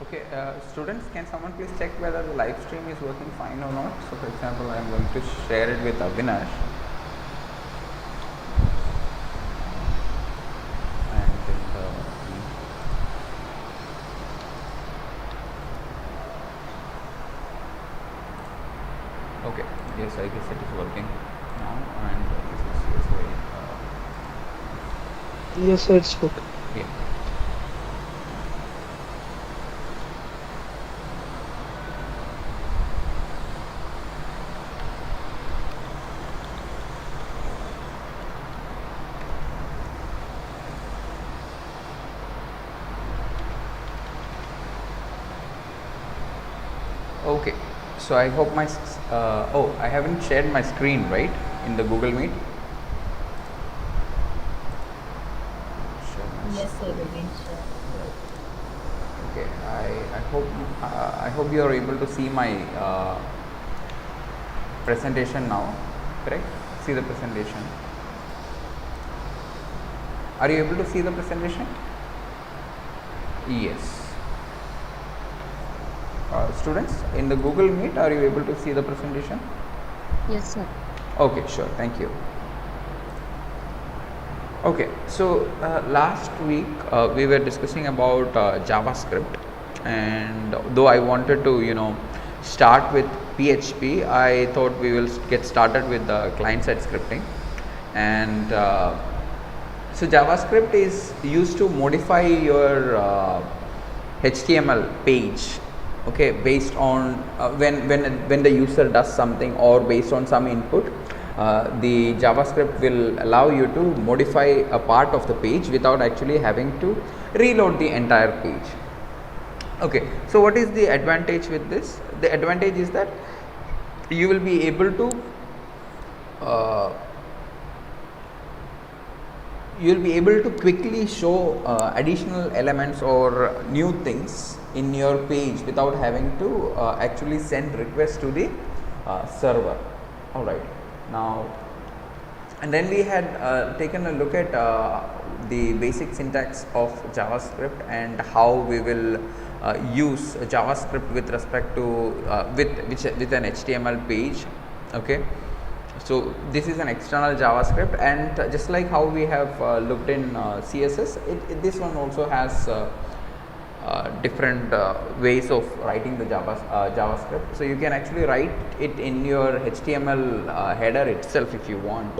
Okay, students, can someone please check whether the live stream is working fine or not? So, for example, I am going to share it with Avinash. And in the okay, yes, I guess it is working now, and this is CSOE. Yes, sir, it's okay. Yeah. Okay, so I hope my oh, I haven't shared my screen, right, in the Google Meet. Share my Yes, sir, Vivek, sure. Okay, I hope you are able to see my presentation now, correct? See the presentation. Are you able to see the presentation? Yes. Students, in the Google Meet, are you able to see the presentation? Yes, sir. Okay, sure. Thank you. Okay, so last week we were discussing about JavaScript, and though I wanted to start with PHP, I thought we will get started with the client-side scripting. And so JavaScript is used to modify your HTML page, okay, based on when the user does something or based on some input. The JavaScript will allow you to modify a part of the page without actually having to reload the entire page. Okay, so what is the advantage with this? The advantage is that you will be able to quickly show additional elements or new things in your page without having to actually send requests to the server. All right, now, and then we had taken a look at the basic syntax of JavaScript and how we will use JavaScript with respect to with an HTML page. Okay, so this is an external JavaScript, and just like how we have looked in CSS, this one also has different ways of writing the JavaScript. So you can actually write it in your HTML header itself if you want,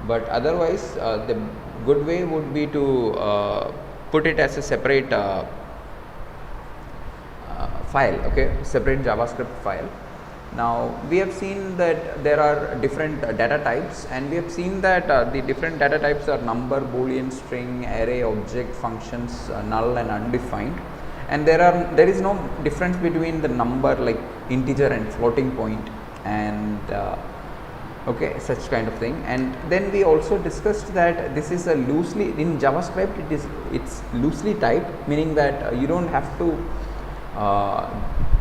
but otherwise the good way would be to put it as a separate file, okay, separate JavaScript file. Now we have seen that there are different data types, and we have seen that the different data types are number, boolean, string, array, object, functions, null and undefined. And there is no difference between the number like integer and floating point, and okay, such kind of thing. And then we also discussed that this is a loosely, in JavaScript it's loosely typed, meaning that you don't have to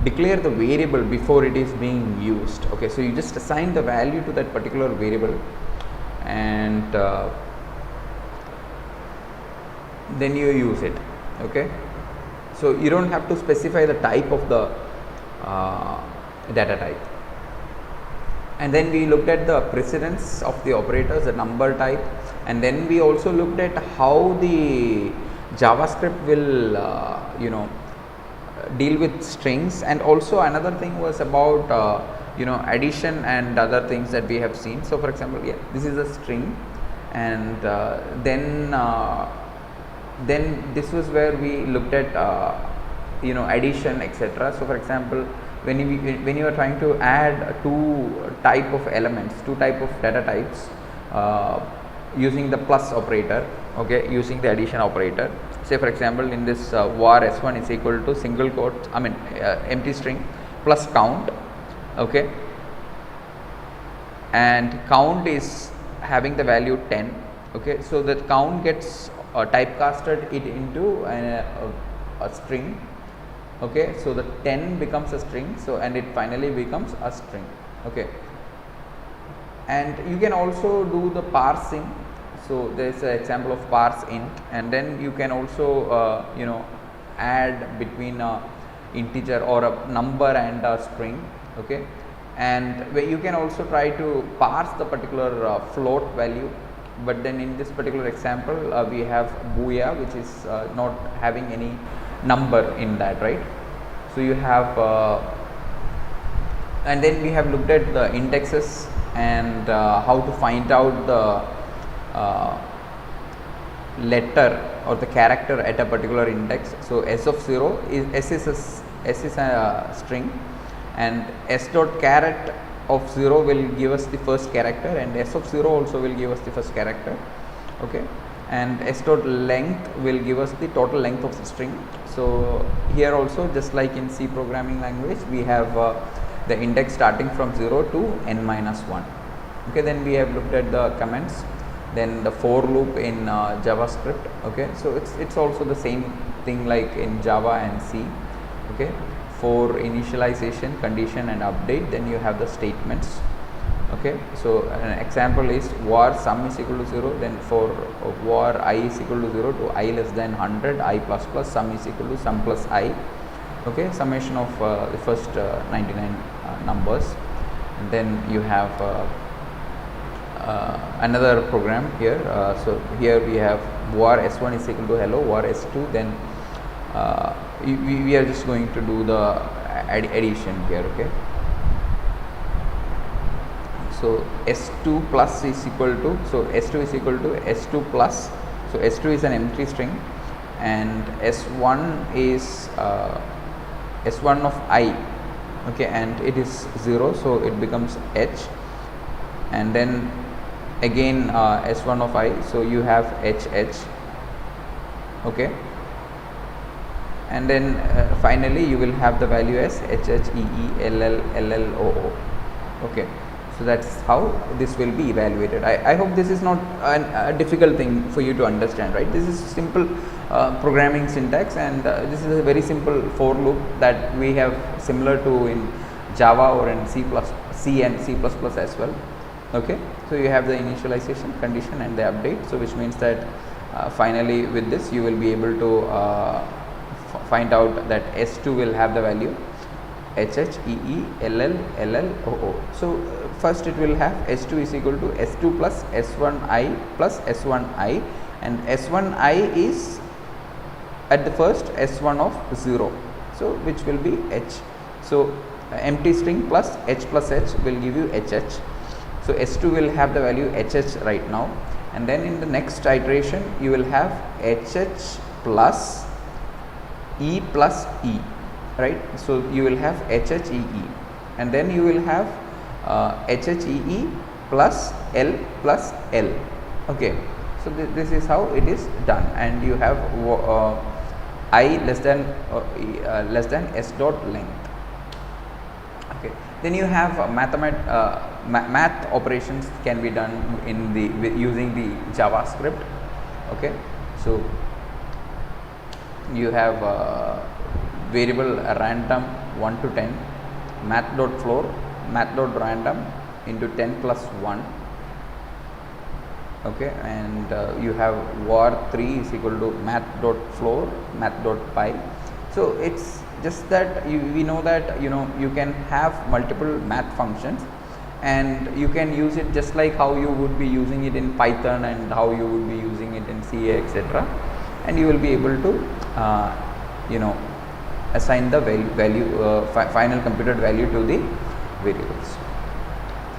declare the variable before it is being used. Okay, so you just assign the value to that particular variable, and then you use it. Okay, so you don't have to specify the type of the data type. And then we looked at the precedence of the operators, the number type, and then we also looked at how the JavaScript will deal with strings. And also another thing was about addition and other things that we have seen. So for example, yeah, this is a string, and then this was where we looked at addition, etc. So for example, when you are trying to add two type of elements, two type of data types using the plus operator, okay, using the addition operator. Say for example, in this var s1 is equal to single quote, empty string plus count, okay, and count is having the value 10. Okay, so that count gets typecasted it into a string. Okay, so the 10 becomes a string, so and it finally becomes a string. Okay, and you can also do the parsing. So there is an example of parse int, and then you can also add between integer or a number and a string. Okay, and you can also try to parse the particular float value, but then in this particular example we have booyah, which is not having any number in that, right? So you have and then we have looked at the indexes and how to find out the letter or the character at a particular index. So s of 0 is s is a string, and s dot caret of 0 will give us the first character, and s of 0 also will give us the first character. Okay, and s dot length will give us the total length of the string. So here also, just like in C programming language, we have the index starting from 0 to n minus 1. Okay, then we have looked at the comments, then the for loop in JavaScript. Okay, so it's also the same thing like in Java and C. Okay, for initialization, condition and update, then you have the statements. Okay, so an example is var sum is equal to 0, then for var I is equal to 0 to I less than 100, I plus plus sum is equal to sum plus I. Okay, summation of the first 99 numbers, and then you have another program here. So here we have var s1 is equal to hello, var s2, then we are just going to do the addition here. Okay, so s2 plus is equal to, so s2 is equal to s2 plus, so s2 is an empty string, and s1 is s1 of I. Okay, and it is 0, so it becomes h, and then again s1 of I, so you have h. Okay, and then finally you will have the value as HHEELLLOO. Okay, so that's how this will be evaluated. I hope this is not a difficult thing for you to understand, right? This is simple programming syntax, and this is a very simple for loop that we have similar to in Java or in C and C++ as well. Okay, so you have the initialization, condition and the update, so which means that finally with this you will be able to find out that S2 will have the value HHEELLLOO. So first it will have S2 is equal to S2 plus S1I plus S1I, and S1I is at the first S1 of 0, so which will be H. So empty string plus H will give you HH. So S2 will have the value HH right now, and then in the next iteration you will have HH plus E, right? So you will have HHEE, and then you will have HHEE plus L. Okay, so this is how it is done, and you have I less than s dot length. Okay, then you have math operations can be done in the using the JavaScript. Okay, so you have variable random 1 to 10, math.floor, math.random into 10 plus 1. Okay, and you have var3 is equal to math.floor, math.py. So it's just that we know that you can have multiple math functions, and you can use it just like how you would be using it in Python and how you would be using it in C, etc., and you will be able to assign the final computed value to the variables.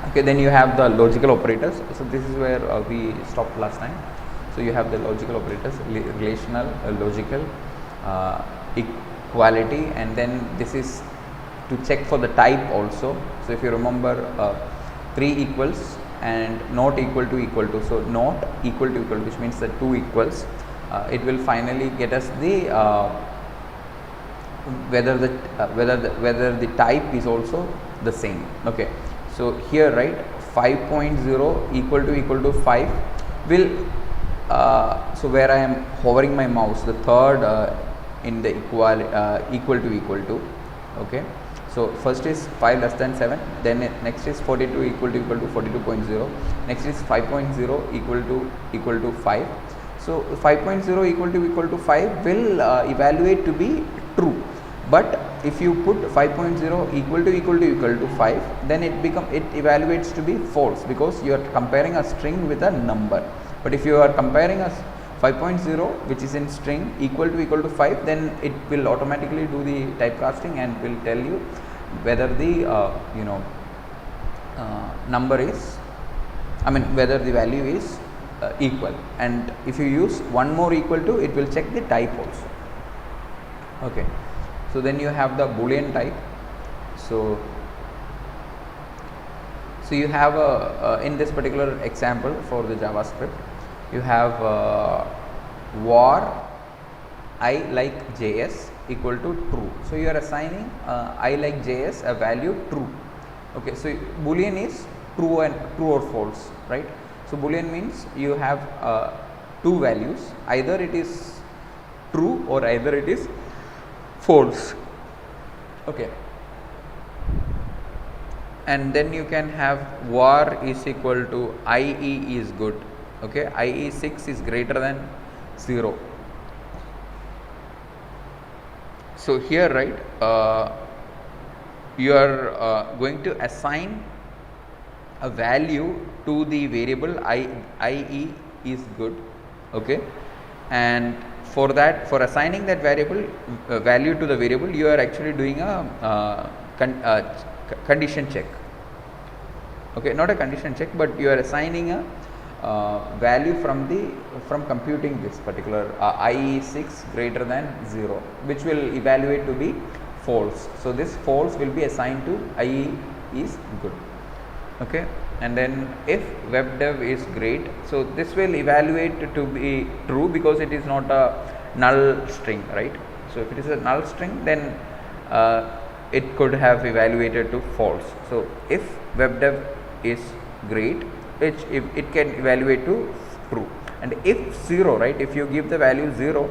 Okay, then you have the logical operators. So this is where we stopped last time. So you have the logical operators, relational, logical, equality, and then this is to check for the type also. So if you remember 3 equals and not equal to, so not equal to, which means the 2 equals, it will finally get us the whether the type is also the same. Okay, so here, right, 5.0 equal to 5 will so where I am hovering my mouse, the third in the equal to. Okay, so first is 5 less than 7, then next is 42 equal to 42.0, next is 5.0 equal to 5. So 5.0 equal to 5 will evaluate to be true, but if you put 5.0 equal to 5, then it evaluates to be false, because you are comparing a string with a number. But if you are comparing a 5.0 which is in string equal to 5, then it will automatically do the typecasting and will tell you whether the number is, whether the value is equal. And if you use one more equal to, it will check the type also. Okay, so then you have the boolean type. So you have in this particular example for the JavaScript, you have var I like JS equal to true. So you are assigning I like JS a value true. Okay, so boolean is true or false, right? So boolean means you have two values, either it is true or either it is false. Okay, and then you can have var is equal to IE is good. Okay, IE 6 is greater than 0. So here, right, you are going to assign a value to the variable IE is good. Okay, and for assigning that variable value to the variable, you are actually doing a condition check. Okay, not a condition check, but you are assigning a value from computing this particular IE 6 greater than 0, which will evaluate to be false. So this false will be assigned to IE is good. Okay, and then if webdev is great, so this will evaluate to be true, because it is not a null string, right? So if it is a null string, then it could have evaluated to false. So if webdev is great, which if it can evaluate to true, and if 0, right, if you give the value 0,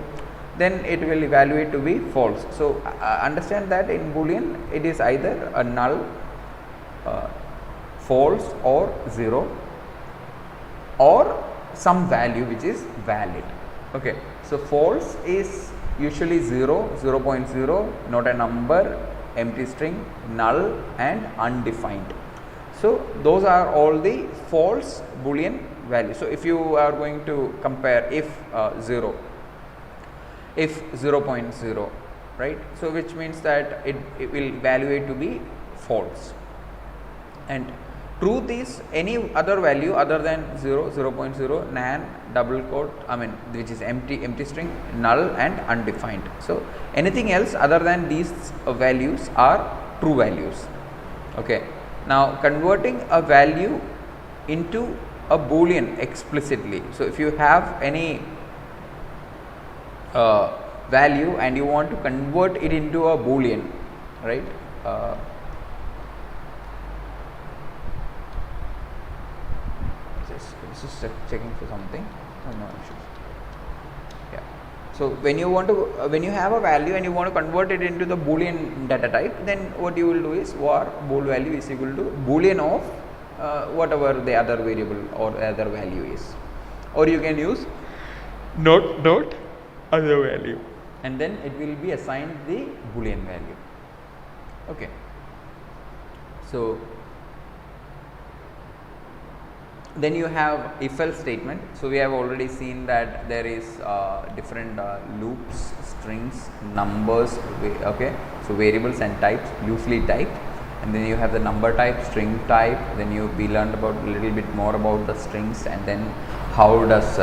then it will evaluate to be false. So understand that in boolean it is either a null, false or 0, or some value which is valid. Okay, so false is usually 0, 0.0, not a number, empty string, null and undefined. So those are all the false boolean values. So if you are going to compare if 0, if 0.0, right, so which means that it will evaluate to be false, and truth is any other value other than 0, 0.0, nan, double quote, which is empty string, null and undefined. So anything else other than these values are true values. Okay, now converting a value into a boolean explicitly. So if you have any value and you want to convert it into a boolean, right, just checking for something. No issues. Yeah. So when you want to when you have a value and you want to convert it into the boolean data type, then what you will do is var bool value is equal to boolean of whatever the other variable or other value is, or you can use not other value, and then it will be assigned the boolean value. Okay, so then you have if else statement. So we have already seen that there is different loops, strings, numbers, okay, so variables and types, loosely typed, and then you have the number type, string type. Then we learned about a little bit more about the strings, and then how does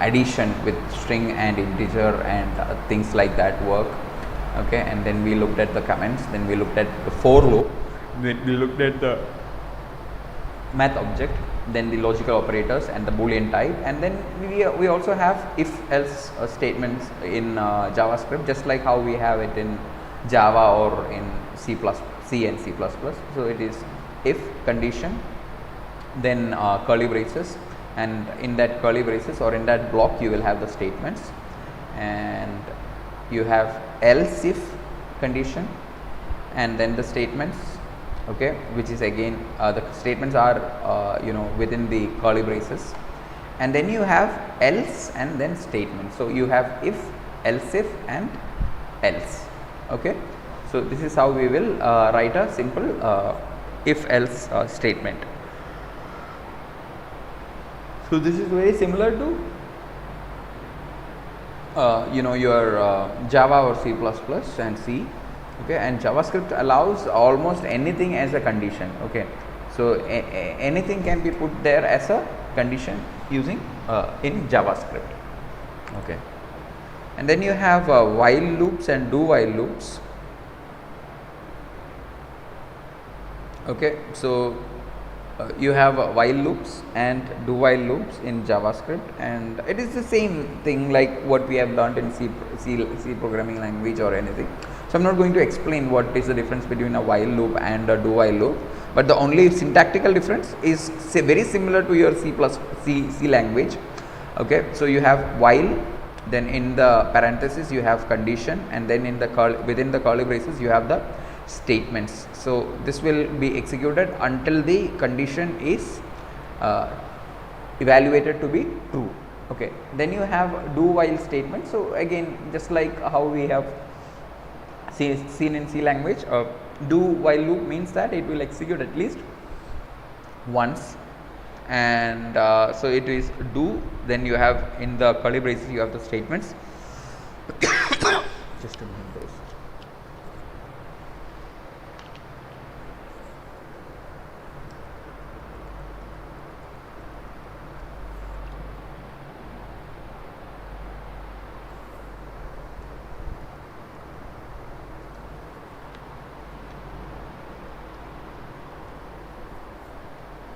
addition with string and integer and things like that work. Okay, and then we looked at the comments, then we looked at the for loop, then we looked at the math object, then the logical operators and the boolean type, and then we also have if else statements in JavaScript, just like how we have it in Java or in C and C++. So it is if condition, then curly braces, and in that curly braces or in that block you will have the statements, and you have else if condition and then the statements. Okay, which is again the statements are within the curly braces, and then you have else and then statement. So you have if, else if and else. Okay, So this is how we will write a simple if else statement. So this is very similar to your Java or C++ and C. Okay, and JavaScript allows almost anything as a condition. Okay, so anything can be put there as a condition using in JavaScript. Okay, and then you have while loops and do while loops. Okay, so you have while loops and do while loops in JavaScript, and it is the same thing like what we have learned in C programming language or anything. So I'm not going to explain what is the difference between a while loop and a do while loop, but the only syntactical difference is very similar to your C language. Okay, so you have while, then in the parenthesis you have condition, and then in the within the curly braces you have the statements. So this will be executed until the condition is evaluated to be true. Okay, then you have do while statement. So again, just like how we have seen in C language, do while loop means that it will execute at least once, and so it is do, then you have in the curly braces you have the statements. Just a minute, please.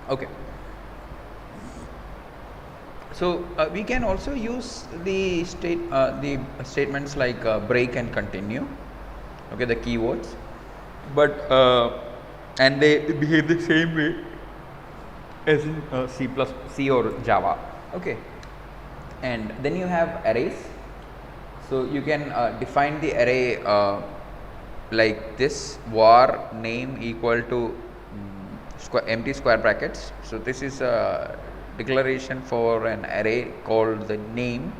Okay, so we can also use the statements like break and continue. Okay, the keywords, but and they behave the same way as in C or Java. Okay, and then you have arrays. So you can define the array like this: var name equal to empty square brackets. So this is a declaration for an array called the name,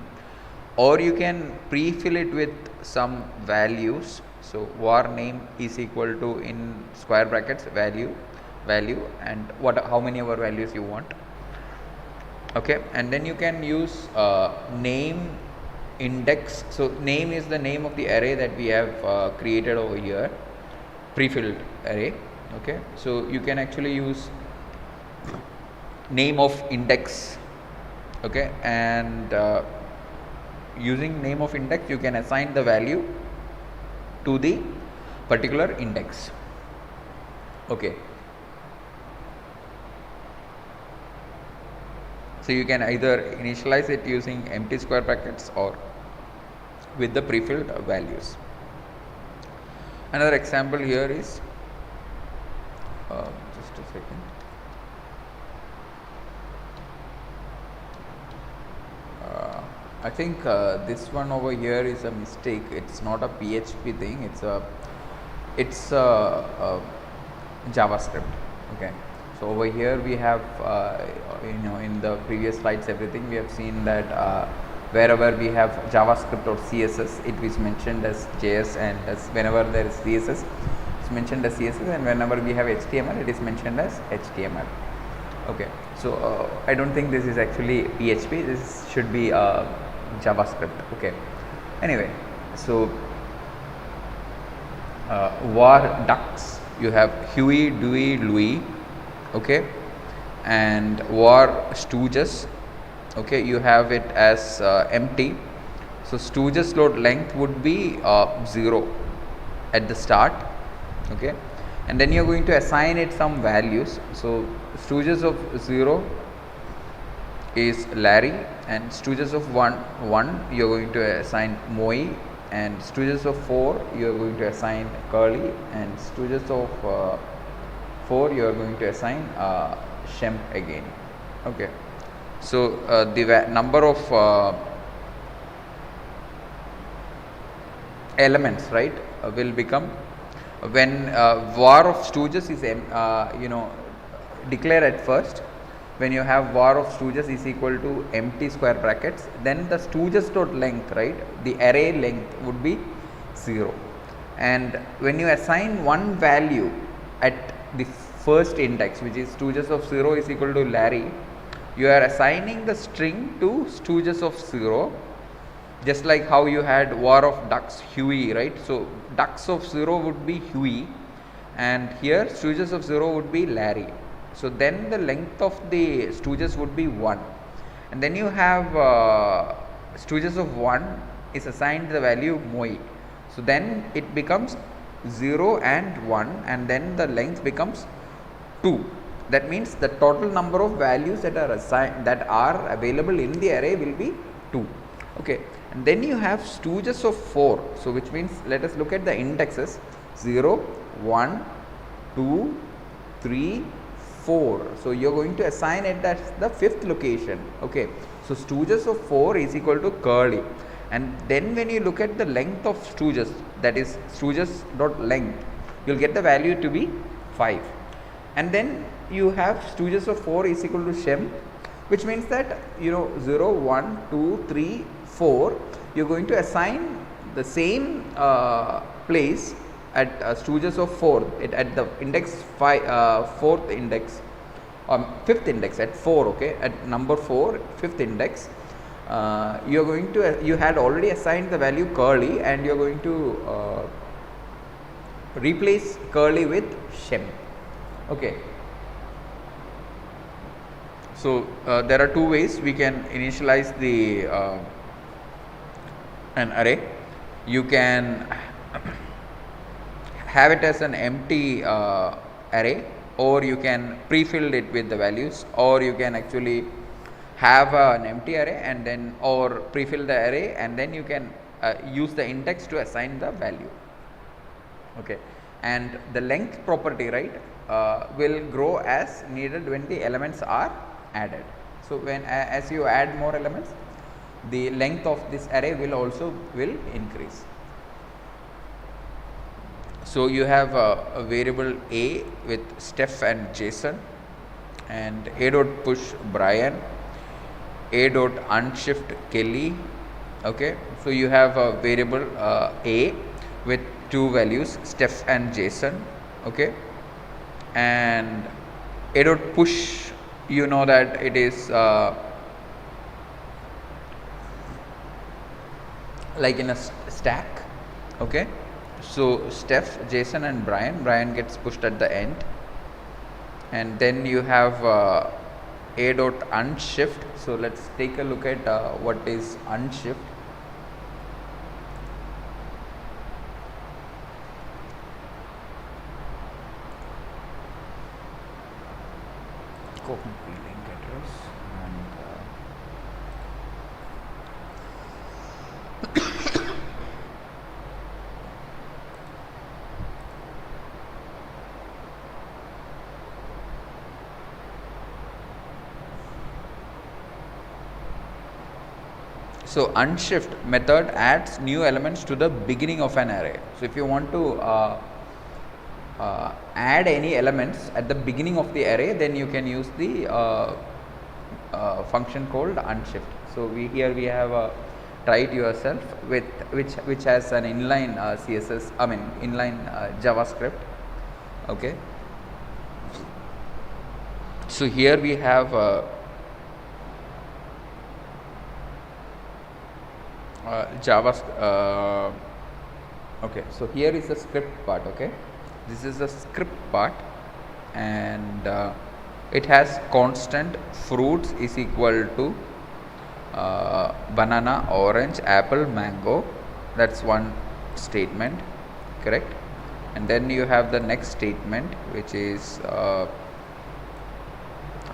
or you can pre-fill it with some values. So var name is equal to in square brackets value, and how many ever values you want. Okay, and then you can use name index. So name is the name of the array that we have created over here, pre-filled array. Okay, so you can actually use name of index. Okay, and using name of index you can assign the value to the particular index. Okay, so you can either initialize it using empty square brackets or with the pre-filled values. Another example here is just a second. I think this one over here is a mistake. It's not a PHP thing. It's a JavaScript. Okay. So over here we have in the previous slides everything we have seen that wherever we have JavaScript or CSS, it is mentioned as JS, and as whenever there is CSS, it's mentioned as CSS, and whenever we have HTML, it is mentioned as HTML. Okay, so I don't think this is actually PHP. This should be JavaScript. Okay, anyway, so var ducks, you have Huey, Dewey, Louis. Okay, and var stooges, okay, you have it as empty. So stooges load length would be 0 at the start. Okay, and then you're going to assign it some values. So stooges of 0 is Larry, and stooges of 1 you're going to assign Moe, and stooges of 4 you're going to assign Curly, and stooges of 4 you're going to assign Shem again. Okay, so the number of elements, right, will become when var of stooges is declare at first. When you have var of stooges is equal to empty square brackets, then the stooges dot length, right, the array length would be 0. and when you assign one value at the first index, which is stooges of 0 is equal to Larry, you are assigning the string to stooges of 0, just like how you had war of ducks, Huey, right? So ducks of 0 would be Huey, and here stooges of 0 would be Larry. So then the length of the stooges would be 1, and then you have stooges of 1 is assigned the value Moi. So then it becomes 0 and 1, and then the length becomes 2. That means the total number of values that are assigned, that are available in the array, will be 2. Okay, and then you have stooges of 4. So which means, let us look at the indexes: 0, 1, 2, 3, 4. So you are going to assign it as the 5th location. Okay, so stooges of 4 is equal to curly, and then when you look at the length of stooges, that is stooges dot length, you will get the value to be 5. And then you have stooges of 4 is equal to Shem, which means that 0, 1, 2, 3, 4, you are going to assign the same place at stooges of 4 at the index 5, 4th index, or 5th index at 4. Okay, at number 4, 5th index, you are going to you had already assigned the value curly, and you are going to replace curly with Shem. Okay, so there are two ways we can initialize the an array. You can have it as an empty array, or you can pre-fill it with the values, or you can actually have an empty array and then, or pre-fill the array, and then you can use the index to assign the value. Okay, and the length property, right, will grow as needed when the elements are added. So when as you add more elements, the length of this array will increase. So you have a variable A with Steph and Jason, and A dot push Brian, A dot unshift Kelly. Okay, so you have a variable A with two values, Steph and Jason. Okay, and A dot push, you know that it is like in a stack. Okay, so Steph, Jason and Brian gets pushed at the end, and then you have A dot unshift. So let's take a look at what is unshift. Copy link address and so unshift method adds new elements to the beginning of an array. So if you want to add any elements at the beginning of the array, then you can use the function called unshift. So here we have a try it yourself with which has an inline CSS, I mean inline JavaScript. Okay, so here we have JavaScript. Okay, so here is the script part. Okay, this is the script part, and it has constant fruits is equal to banana, orange, apple, mango. That's one statement, correct? And then you have the next statement, which is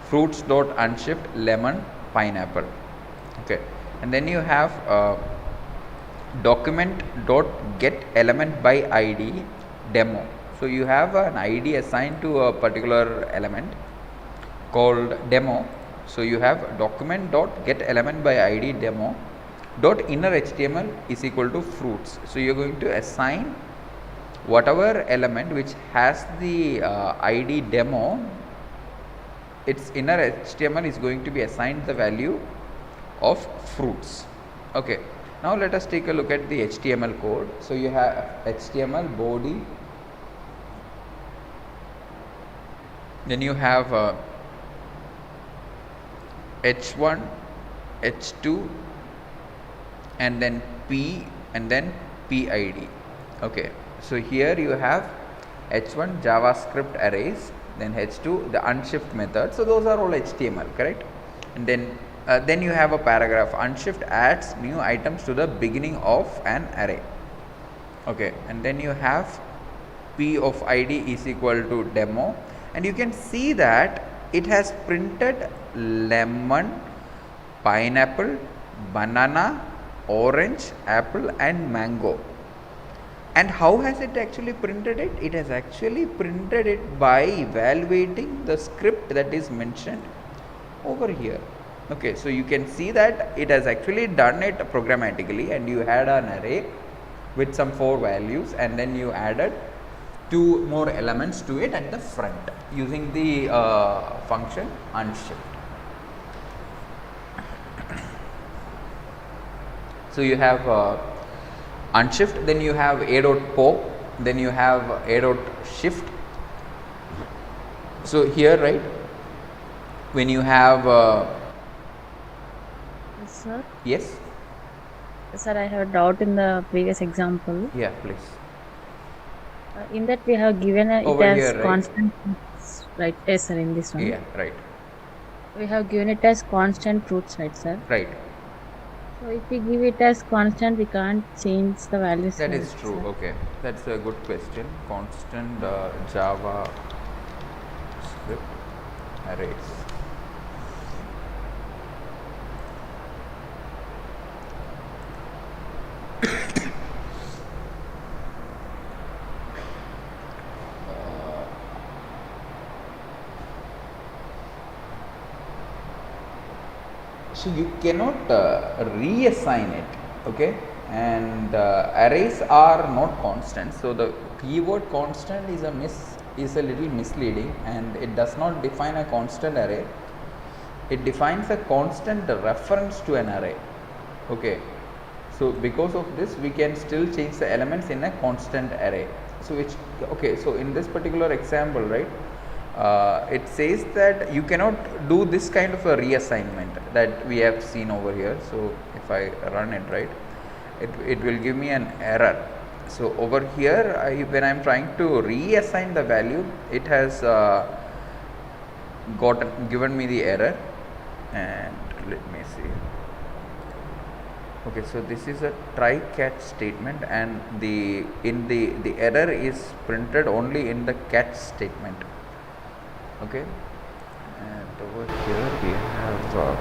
fruits dot unshift lemon, pineapple. Okay, and then you have document dot get element by ID demo. So you have an ID assigned to a particular element called demo. So you have document dot get element by ID demo dot inner HTML is equal to fruits. So you're going to assign whatever element which has the ID demo, its inner HTML is going to be assigned the value of fruits. Okay, Now let us take a look at the HTML code. So you have HTML body, then you have h1, h2, and then p, and then PID. Okay, so here you have h1 JavaScript arrays, then h2 the unshift method. So those are all HTML, correct? And then you have a paragraph, unshift adds new items to the beginning of an array. Okay, and then you have p of id is equal to demo, and you can see that it has printed lemon, pineapple, banana, orange, apple, and mango. And how has it actually printed it? It has actually printed it by evaluating the script that is mentioned over here. Okay, so you can see that it has actually done it programmatically, and you had an array with some 4 values, and then you added 2 more elements to it at the front using the function unshift. So you have unshift, then you have a.pop, then you have a.shift. So here, right, when you have Yes, sir. yes, Sir, I have a doubt in the previous example. yeah, please. In that we have given it Over as here, right? constant, right? Yes, sir. In this one, Yeah, right, we have given it as constant truths, right, sir? right. So if we give it as constant, we can't change the values. That right, is true. sir? Okay, that's a good question. Constant Java script arrays. So you cannot reassign it, okay, and arrays are not constant. So the keyword constant is a little misleading, and it does not define a constant array. It defines a constant reference to an array. Okay, so because of this we can still change the elements in a constant array. So so in this particular example, right, it says that you cannot do this kind of a reassignment that we have seen over here. So if I run it, right, it will give me an error. So over here, when I am trying to reassign the value, it has given me the error. And let me see. Okay, so this is a try catch statement, and the error is printed only in the catch statement. Okay, and over here we have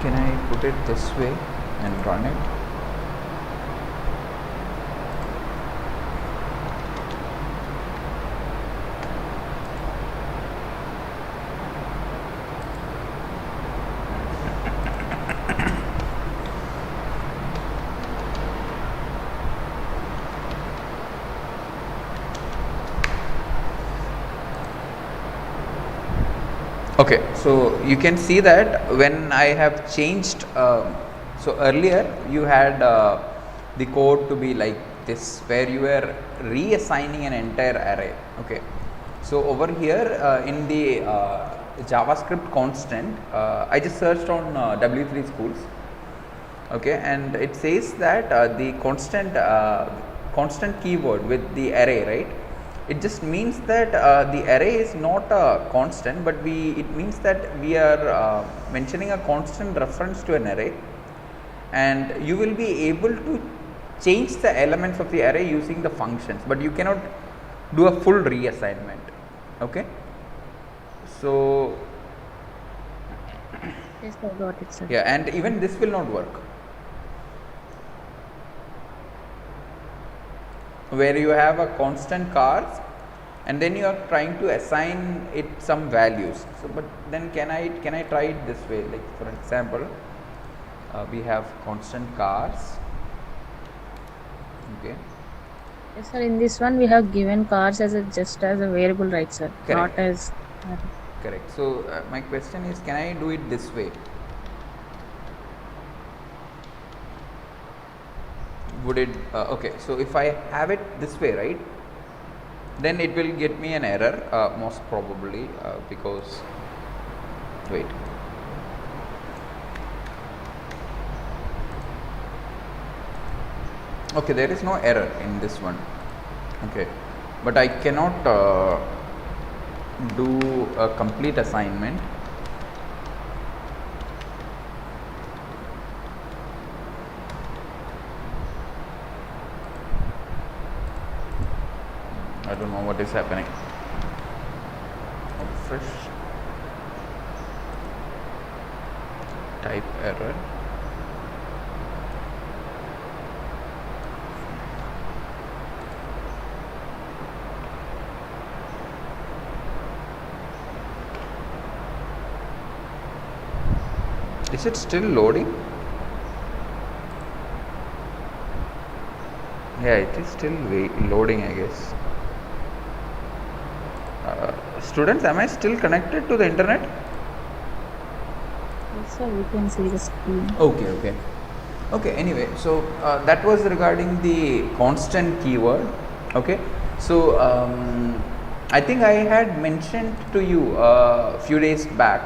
can I put it this way and run it? Okay, so you can see that when I have changed, so earlier you had the code to be like this, where you were reassigning an entire array. Okay, so over here in the JavaScript constant, I just searched on W3 schools. Okay, and it says that the constant keyword with the array, right, it just means that the array is not a constant, but it means that we are mentioning a constant reference to an array, and you will be able to change the elements of the array using the functions, but you cannot do a full reassignment. Okay, so Yes, I got it, sir. yeah, and even this will not work, where you have a constant cars and then you are trying to assign it some values. So but then can I try it this way? Like for example, we have constant cars, okay, Yes, sir. In this one, we have given cars as a just as a variable, right, sir? Not Correct. as Correct. So my question is, can I do it this way? Would it okay, so if I have it this way, right, then it will get me an error, most probably, because wait, okay, there is no error in this one, okay, but I cannot do a complete assignment. I don't know what is happening. Fresh type error. Is it still loading? Yeah, it is still loading, I guess. Students, am I still connected to the internet? yes, sir. We can see the screen. Okay, okay. Okay, anyway, so that was regarding the constant keyword. Okay, so I think I had mentioned to you a few days back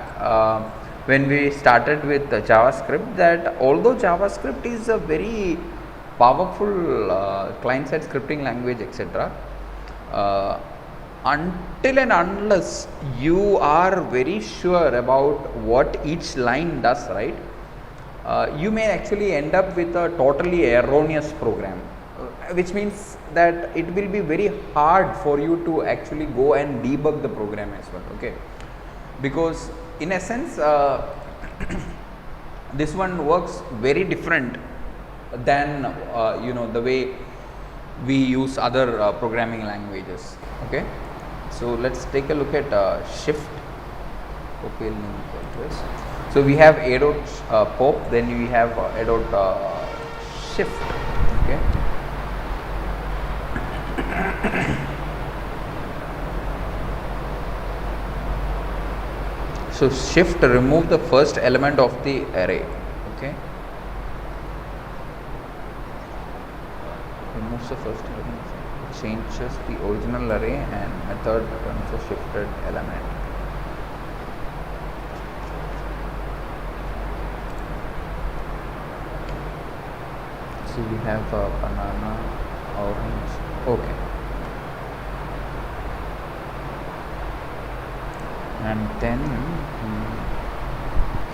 when we started with JavaScript that although JavaScript is a very powerful client-side scripting language, etc., until and unless you are very sure about what each line does, right, you may actually end up with a totally erroneous program, which means that it will be very hard for you to actually go and debug the program as well, okay, because in essence this one works very different than the way we use other programming languages, okay. So let's take a look at shift. Okay, so we have a dot pop, then we have a dot shift, okay. So shift remove the first element of the array, okay, removes the first element, changes the original array, and method returns a shifted element. So we have banana, orange, okay, and then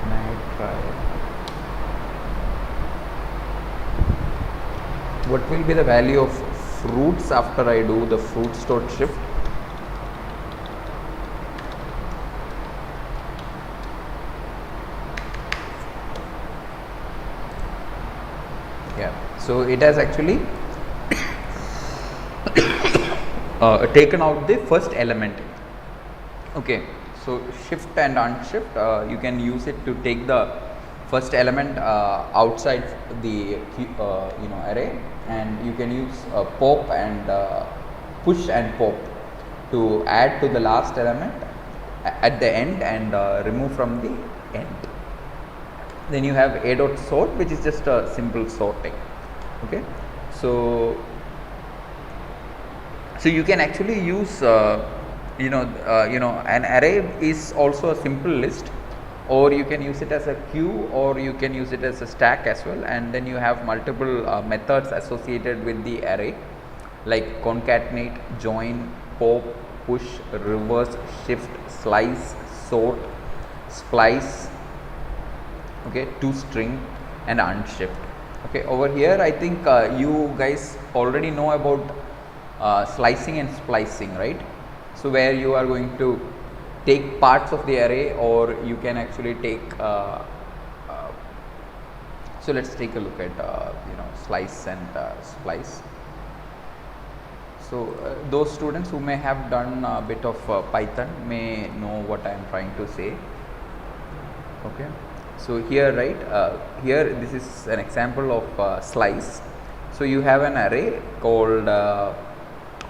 can I try, what will be the value of fruits after I do the fruits dot shift? Yeah, so it has actually taken out the first element, okay. So shift and unshift, you can use it to take the first element outside the array, and you can use pop and push and pop to add to the last element at the end and remove from the end. Then you have a dot sort, which is just a simple sorting, okay. So you can actually use an array is also a simple list, or you can use it as a queue, or you can use it as a stack as well, and then you have multiple methods associated with the array, like concatenate, join, pop, push, reverse, shift, slice, sort, splice, okay, toString, and unshift. Okay, over here I think you guys already know about slicing and splicing, right? So where you are going to take parts of the array, or you can actually take so let's take a look at slice and splice. So those students who may have done a bit of Python may know what I am trying to say, okay. So here, right, here this is an example of slice. So you have an array called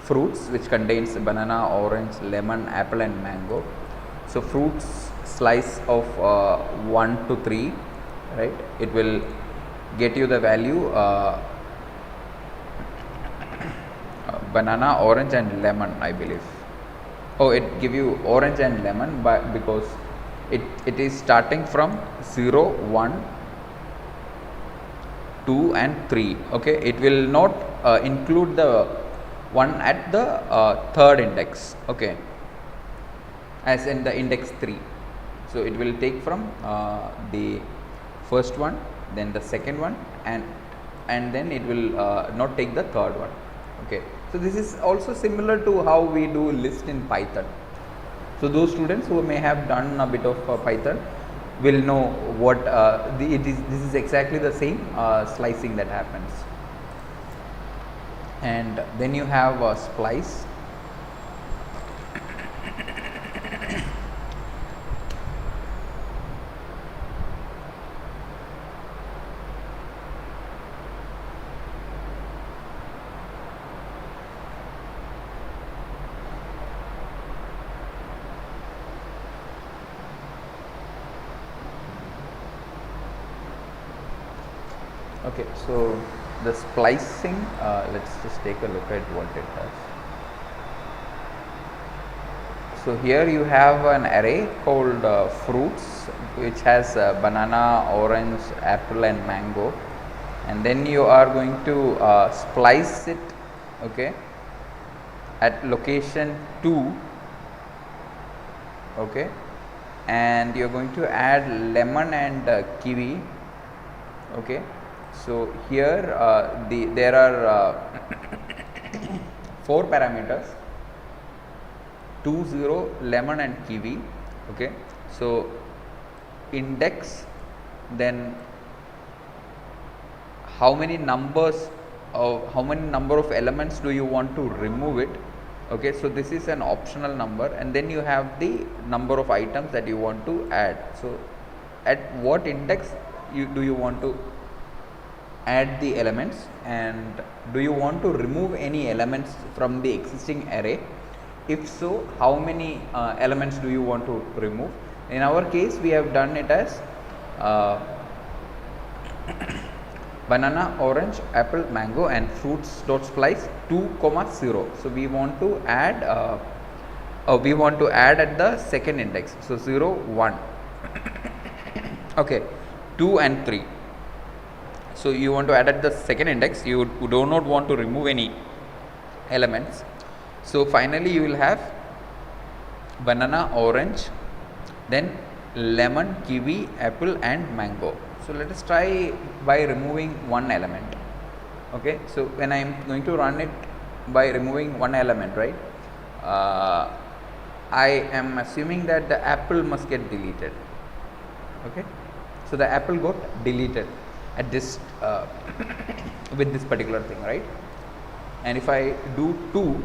fruits, which contains banana, orange, lemon, apple and mango. So fruits slice of 1 to 3, right? It will get you the value banana, orange and lemon, I believe. Oh, it give you orange and lemon, but because it is starting from 0, 1, 2 and 3. Okay, it will not include the one at the third index, okay, as in the index 3. So it will take from the first one, then the second one, and then it will not take the third one. Okay, so this is also similar to how we do list in Python. So those students who may have done a bit of Python will know what this is exactly the same slicing that happens. And then you have a splice. Okay, so the splicing, let's just take a look at what it does. So here you have an array called fruits, which has banana, orange, apple and mango, and then you are going to splice it, okay, at location 2, okay, and you're going to add lemon and kiwi, okay. So here there are 4 parameters, 2, 0, lemon and kiwi, okay. So index, then how many number of elements do you want to remove it, okay. So this is an optional number, and then you have the number of items that you want to add. So at what index do you want to add the elements, and do you want to remove any elements from the existing array? If so, how many elements do you want to remove? In our case, we have done it as banana, orange, apple, mango and fruits dot splice 2, 0. So we want to add at the second index. So 0, 1, okay, 2 and 3. So you want to add at the second index, you do not want to remove any elements. So finally you will have banana, orange, then lemon, kiwi, apple and mango. So let us try by removing one element, okay. So when I am going to run it by removing one element, right, I am assuming that the apple must get deleted, okay. So the apple got deleted at this with this particular thing, right? And if I do 2,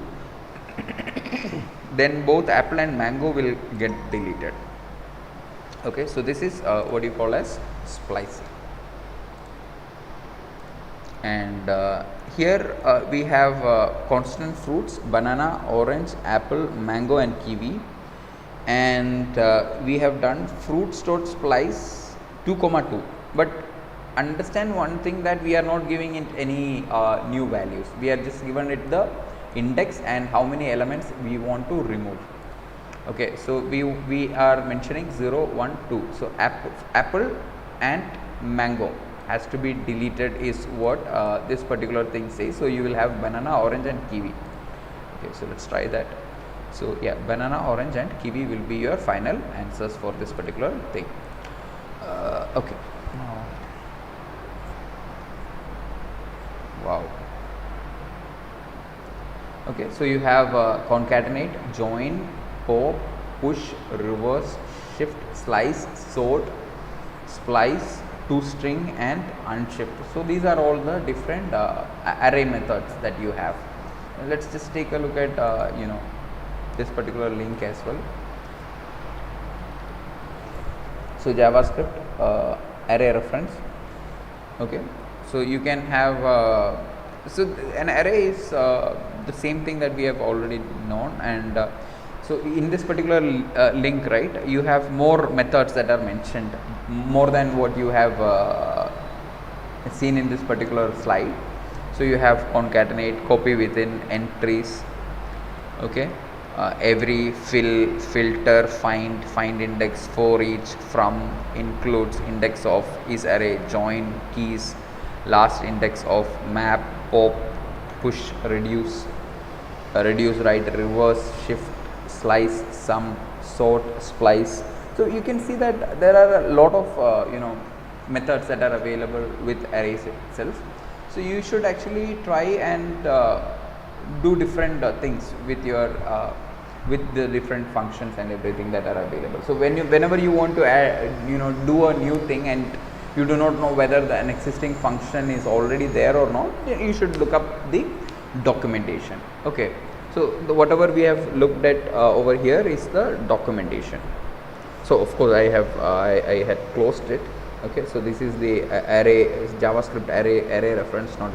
then both apple and mango will get deleted, okay. So this is what you call as splicing. And here we have constant fruits, banana, orange, apple, mango and kiwi, and we have done fruits dot splice 2, 2. But understand one thing, that we are not giving it any new values. We are just given it the index and how many elements we want to remove, okay. So we are mentioning 0, 1, 2. So apple and mango has to be deleted is what this particular thing says. So you will have banana, orange and kiwi, okay. So let's try that. So yeah, banana, orange and kiwi will be your final answers for this particular thing, okay. Wow. Okay, so you have concatenate, join, pop, push, reverse, shift, slice, sort, splice, toString and unshift. So these are all the different array methods that you have. Let's just take a look at this particular link as well. So JavaScript array reference, okay. So you can have So an array is the same thing that we have already known, and so in this particular link, right, you have more methods that are mentioned, more than what you have seen in this particular slide. So you have concatenate, copy within, entries, okay, every, fill, filter, find index, for each, from, includes, index of, is array, join, keys, last index of, map, pop, push, reduce, write, reverse, shift, slice, sum, sort, splice. So you can see that there are a lot of methods that are available with arrays itself. So you should actually try and do different things with your with the different functions and everything that are available. So whenever you want to add, do a new thing and you do not know whether an existing function is already there or not, you should look up the documentation. Okay, so whatever we have looked at over here is the documentation. So of course I had closed it. Okay, so this is the array JavaScript array reference, not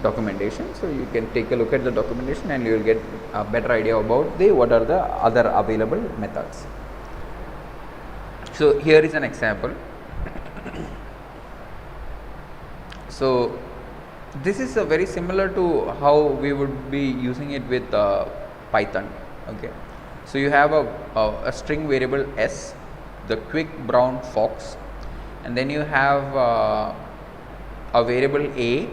documentation. So you can take a look at the documentation and you will get a better idea about what are the other available methods. So here is an example. So this is very similar to how we would be using it with Python. Okay, so you have a string variable s, the quick brown fox, and then you have a variable a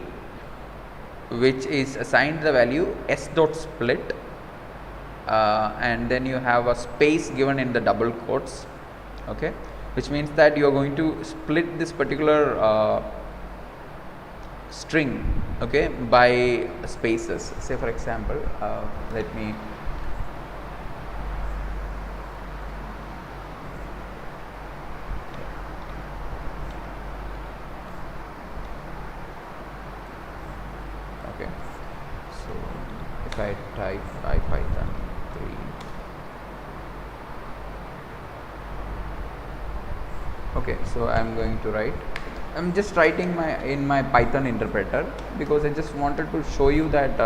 which is assigned the value s dot split, and then you have a space given in the double quotes. Okay, which means that you are going to split this particular string, okay, by spaces. Say for example, let me okay, so if I type IPython 3, okay, so I'm going to write, I'm just writing in my Python interpreter because I just wanted to show you that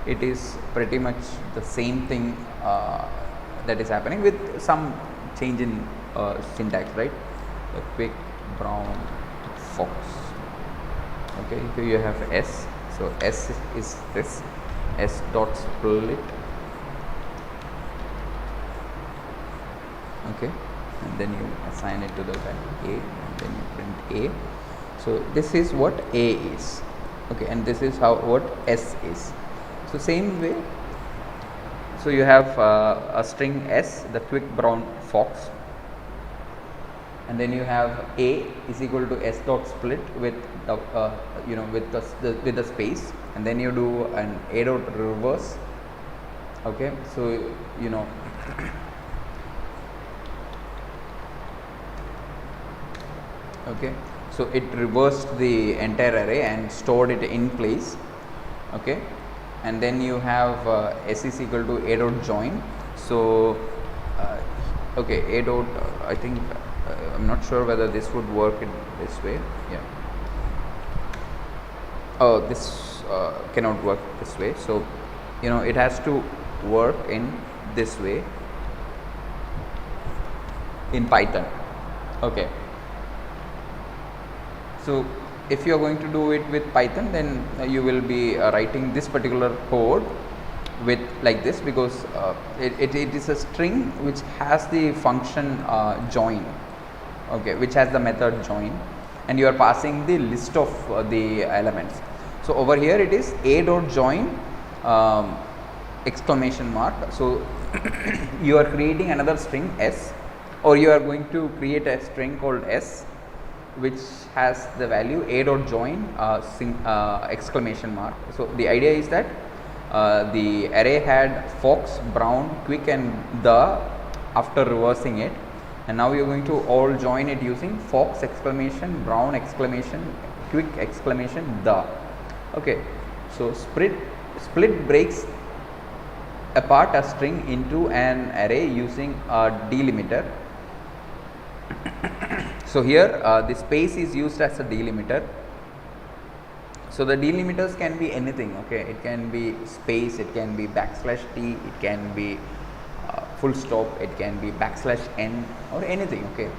it is pretty much the same thing that is happening with some change in syntax, right? The quick brown fox. Okay, here you have s. So s is this s dot split. Okay, and then you assign it to the value a, and then you print a. So this is what a is. Okay, and this is what s is. So same way, so you have a string s, the quick brown fox, and then you have a is equal to s dot split with the with the space, and then you do an a dot reverse. Okay, so okay, so it reversed the entire array and stored it in place. Okay, and then you have s is equal to a dot join. So okay, a dot I think I'm not sure whether this would work in this way. Yeah, oh, this cannot work this way, so it has to work in this way in Python. Okay, so if you are going to do it with Python, then you will be writing this particular code with like this, because it is a string which has the function join, okay, which has the method join, and you are passing the list of the elements. So over here it is a dot join exclamation mark. So you are creating another string s, or you are going to create a string called s which has the value a dot join exclamation mark. So the idea is that the array had fox, brown, quick and the after reversing it, and now you are going to all join it using fox exclamation, brown exclamation, quick exclamation, the. Okay, so split breaks apart a string into an array using a delimiter. So here the space is used as a delimiter. So the delimiters can be anything, okay. It can be space, it can be backslash t, it can be full stop, it can be backslash n, or anything, okay.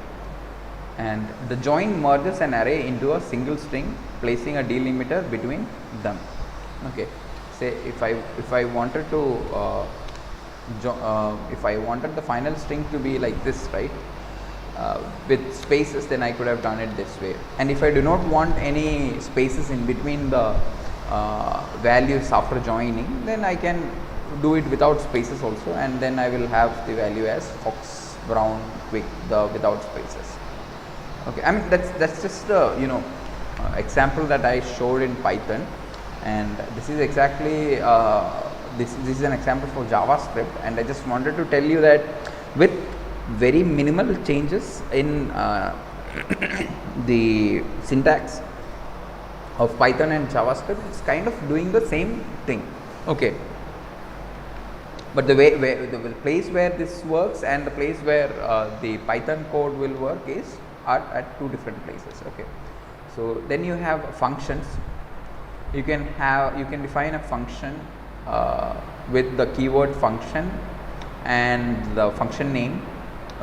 And the join merges an array into a single string, placing a delimiter between them, okay. Say if I wanted to if I wanted the final string to be like this, right, with spaces, then I could have done it this way. And if I do not want any spaces in between the values after joining, then I can do it without spaces also, and then I will have the value as fox, brown, quick, the without spaces. Okay, I mean that's just a example that I showed in Python, and this is exactly this is an example for JavaScript, and I just wanted to tell you that with very minimal changes in the syntax of Python and JavaScript, it's kind of doing the same thing, okay. But the way the place where this works and the place where the Python code will work are at two different places, okay. So then you have functions. You can define a function with the keyword function and the function name,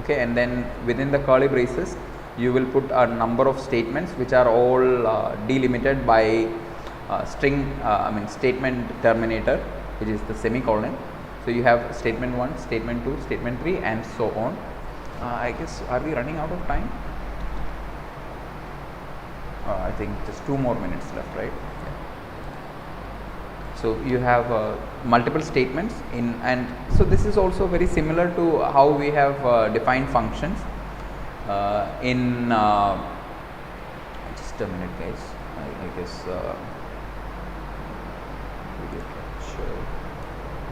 okay, and then within the curly braces you will put a number of statements which are all delimited by statement terminator, which is the semicolon. So you have statement 1, statement 2, statement 3, and so on. I guess, are we running out of time? I think just 2 more minutes left, right? Yeah. So you have multiple statements in, and so this is also very similar to how we have defined functions in just a minute, guys. I guess video capture.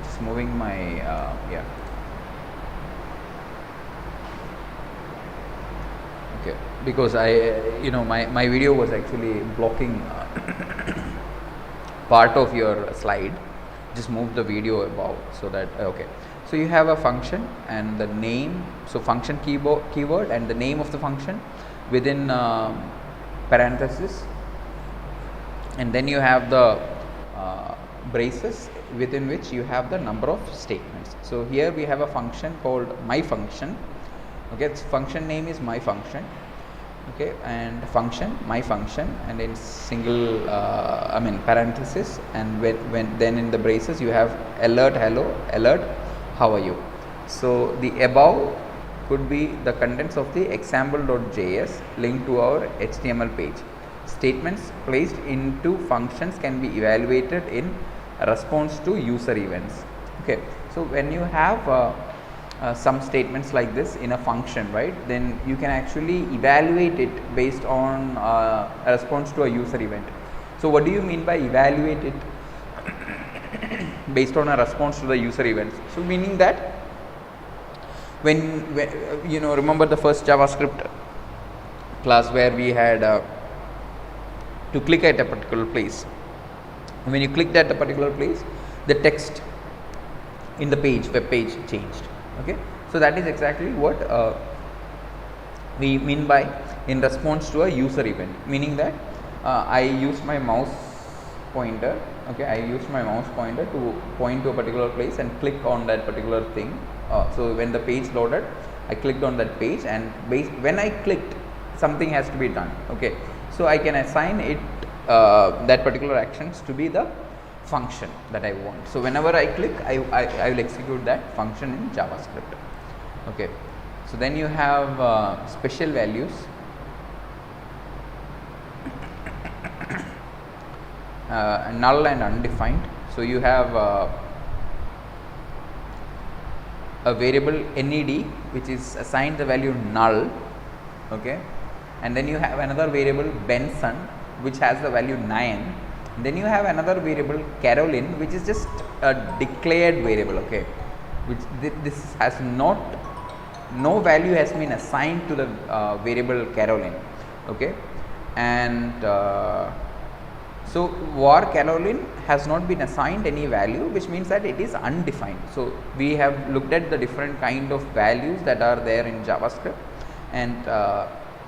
Just moving my yeah. Okay, because my video was actually blocking part of your slide. Just move the video above so that okay. So you have a function and the name, so function keyword and the name of the function within parenthesis, and then you have the braces within which you have the number of statements. So here we have a function called my function, okay. Its function name is my function, okay, and function my function, and in single parenthesis, and when then in the braces you have alert hello, alert how are you. So the above could be the contents of the example.js linked to our HTML page. Statements placed into functions can be evaluated in response to user events, okay. So when you have some statements like this in a function, right, then you can actually evaluate it based on a response to a user event. So what do you mean by evaluate it based on a response to the user events? So meaning that when remember the first JavaScript class where we had to click at a particular place. When you clicked at a particular place, the text in the web page changed, okay. So that is exactly what we mean by in response to a user event, meaning that I use my mouse pointer, okay, I use my mouse pointer to point to a particular place and click on that particular thing. So when the page loaded, I clicked on that page, and when I clicked, something has to be done, okay. So I can assign it that particular actions to be the function that I want. So whenever I click, I will execute that function in JavaScript, okay. So then you have special values, null and undefined. So you have a variable ned which is assigned the value null, okay, and then you have another variable Benson which has the value 9. Then you have another variable Caroline which is just a declared variable, okay, which this has no value has been assigned to the variable Caroline, okay. And so var Caroline has not been assigned any value, which means that it is undefined. So we have looked at the different kind of values that are there in JavaScript, and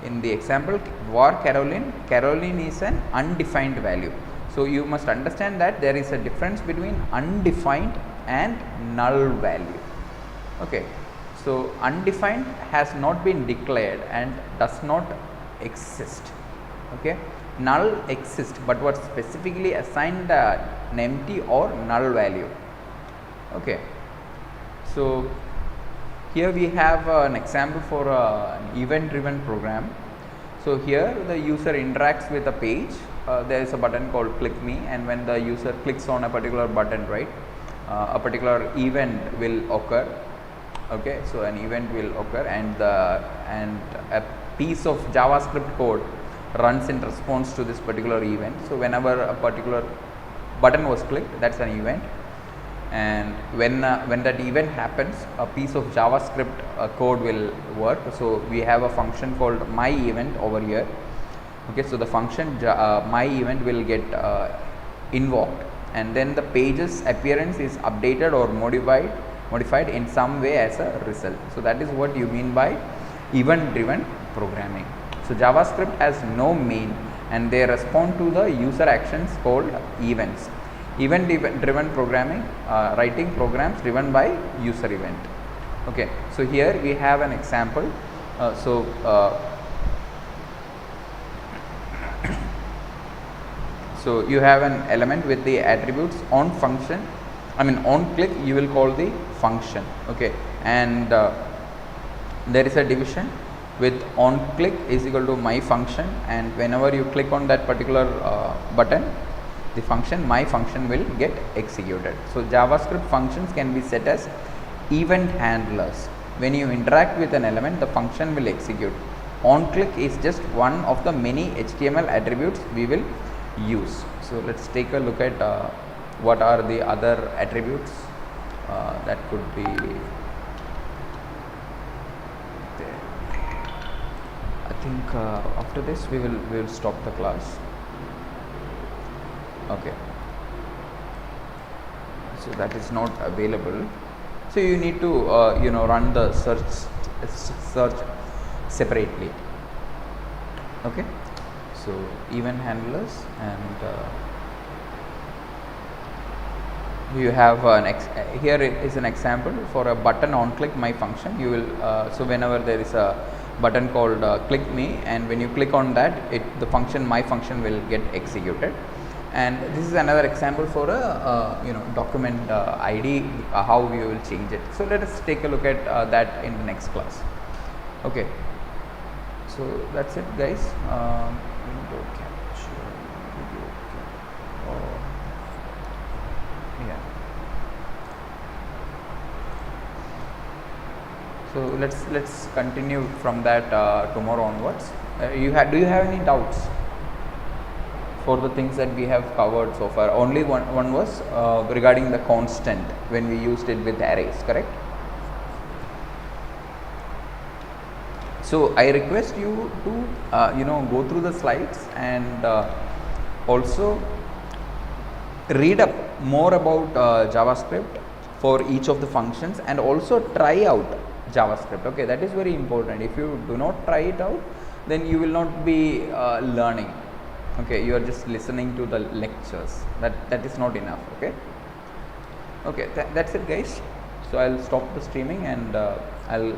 in the example var Caroline is an undefined value. So you must understand that there is a difference between undefined and null value. Okay, so undefined has not been declared and does not exist. Okay, null exists but was specifically assigned an empty or null value. Okay, so here we have an example for an event driven program. So here the user interacts with a page. There is a button called click me, and when the user clicks on a particular button, right, a particular event will occur. Okay, so an event will occur, and a piece of JavaScript code runs in response to this particular event. So whenever a particular button was clicked, that's an event, and when that event happens, a piece of JavaScript code will work. So we have a function called my event over here. Okay, so the function my event will get invoked, and then the page's appearance is updated or modified in some way as a result. So that is what you mean by event driven programming. So JavaScript has no main, and they respond to the user actions called events. Event driven programming, writing programs driven by user event. Okay, so here we have an example. So you have an element with the attributes on function, on click you will call the function. Okay, and there is a division with on click is equal to my function, and whenever you click on that particular button, the function my function will get executed. So JavaScript functions can be set as event handlers. When you interact with an element, the function will execute. On click is just one of the many HTML attributes we will use. So let's take a look at what are the other attributes that could be there. I think after this we will stop the class. Okay, so that is not available, so you need to run the search separately. Okay, so event handlers, and you have here is an example for a button on click my function. You will so whenever there is a button called click me, and when you click on that, the function my function will get executed. And this is another example for a document ID, how we will change it. So let us take a look at that in the next class. Okay, so that's it, guys. Window capture, video capture. Yeah. So let's continue from that tomorrow onwards. Do you have any doubts for the things that we have covered so far? Only one was regarding the constant when we used it with arrays, correct? So I request you to go through the slides and also read up more about JavaScript for each of the functions, and also try out JavaScript. Okay, that is very important. If you do not try it out, then you will not be learning. Okay, you are just listening to the lectures. That is not enough. Okay, that's it, guys. So I'll stop the streaming, and I'll